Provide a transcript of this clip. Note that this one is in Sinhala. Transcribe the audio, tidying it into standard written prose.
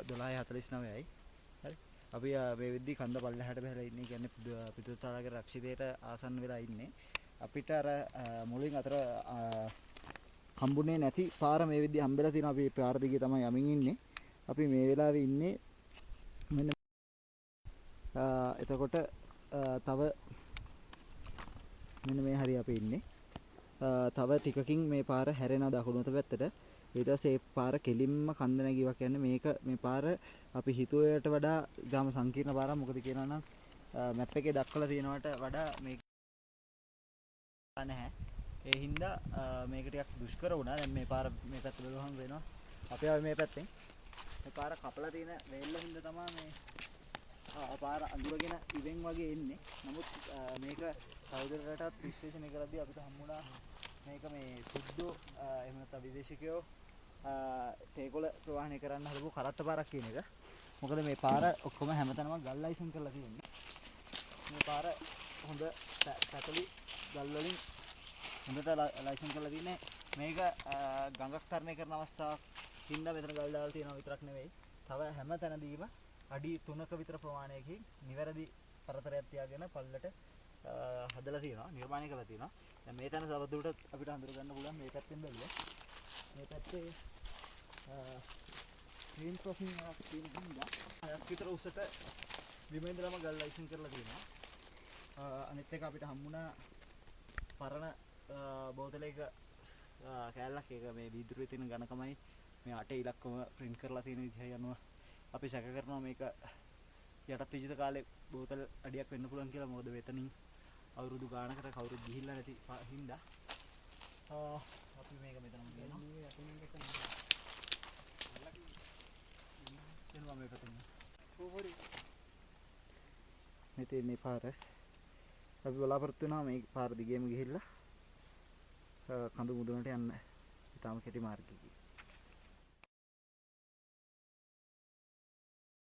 12:49යි. හරි. අපි මේ වෙද්දි කන්ද පල්ලෙහාට බහලා ඉන්නේ. කියන්නේ පිටුතාලගේ රක්ෂිතයට ආසන්න වෙලා ඉන්නේ. අපිට අර මුලින් අතර හම්බුනේ නැති පාර මේ වෙද්දි හම්බෙලා තියෙනවා. අපි පාර දිගේ තමයි යමින් ඉන්නේ. අපි මේ වෙලාවේ ඉන්නේ මෙන්න එතකොට තව මෙන්න මේ හරිය අපි ඉන්නේ. තව ටිකකින් මේ පාර හැරෙන දකුණට පැත්තට. ඊට පස්සේ මේ පාර කෙලින්ම කන්ද නැගිවා කියන්නේ මේ පාර අපි හිතුවේට වඩා ගාම සංකීර්ණ පාරක්. මොකද කියනවා නම් මැප් එකේ දක්වලා තියෙනවට වඩා මේක නැහැ. ඒ හින්දා මේක ටිකක් දුෂ්කර වුණා. දැන් මේ පාර මේ පැත්ත බලුවහම වෙනවා. අපි ආවේ මේ පැත්තෙන්. මේ පාර කපලා තියෙන වේල්ල හින්දා තමයි මේ පාර අඳුරගෙන ඉවෙන් වගේ එන්නේ. නමුත් මේක සෞදරයටත් විශ්ලේෂණය කරද්දී අපිට හම්බුණා මේක මේ සුද්ධ එහෙම නැත්නම් විදේශිකයෝ තේකොළ ප්‍රවාහනය කරන්න හදපු කරත්ත පාරක් කියන එක. මොකද මේ පාර ඔක්කොම හැමතැනම ගල් ලයිසන් කරලා තියෙන්නේ. මේ පාර හොඳ පැටලි ගල් වලින් හොඳට ලයිසන් කරලා තියෙන්නේ. මේක ගඟක් තරණය කරන අවස්ථාවක් හින්දා මෙතන ගල් දාලා තියෙනවා විතරක් නෙවෙයි. තව හැම තැනදීම අඩි 3ක විතර ප්‍රමාණයකින් නිවැරදි පරතරයක් තියාගෙන පල්ලට හදලා තියෙනවා, නිර්මාණය කරලා තියෙනවා. දැන් මේ තැන සවදුරට අපිට හඳුර ගන්න පුළුවන් මේ පැත්තෙන් බැලුවා. මේ පැත්තේ ක්‍රීන් ක්‍රොසින් එකක් තියෙන හින්දා අයක් විතර උසට බිම ඉඳලම ගල් ලයිසන් කරලා තියෙනවා. අනිත් එක අපිට හම්බුණා පරණ බෝතලයක කෑල්ලක්. ඒක මේ වීදුරුවේ තියෙන ඝනකමයි මේ අටේ ඉලක්කම print කරලා තියෙන විදිහයි අනුව අපි සැක කරනවා මේක යටත් විජිත කාලේ බෝතල් අඩියක් වෙන්න පුළුවන් කියලා. මොකද වෙතනින් අවුරුදු ගානකට කවුරුත් ගිහිල්ලා නැති හින්දා අපි මේක මෙතනම ගේනවා. එනවා මේ පැත්තෙන්. මෙතන මේ පාර අපි බලාපොරොත්තු වෙනවා මේ පාර දිගේම ගිහිල්ලා කඳු මුදුනට යන්න. ඊටම කෙටි මාර්ගයකින්.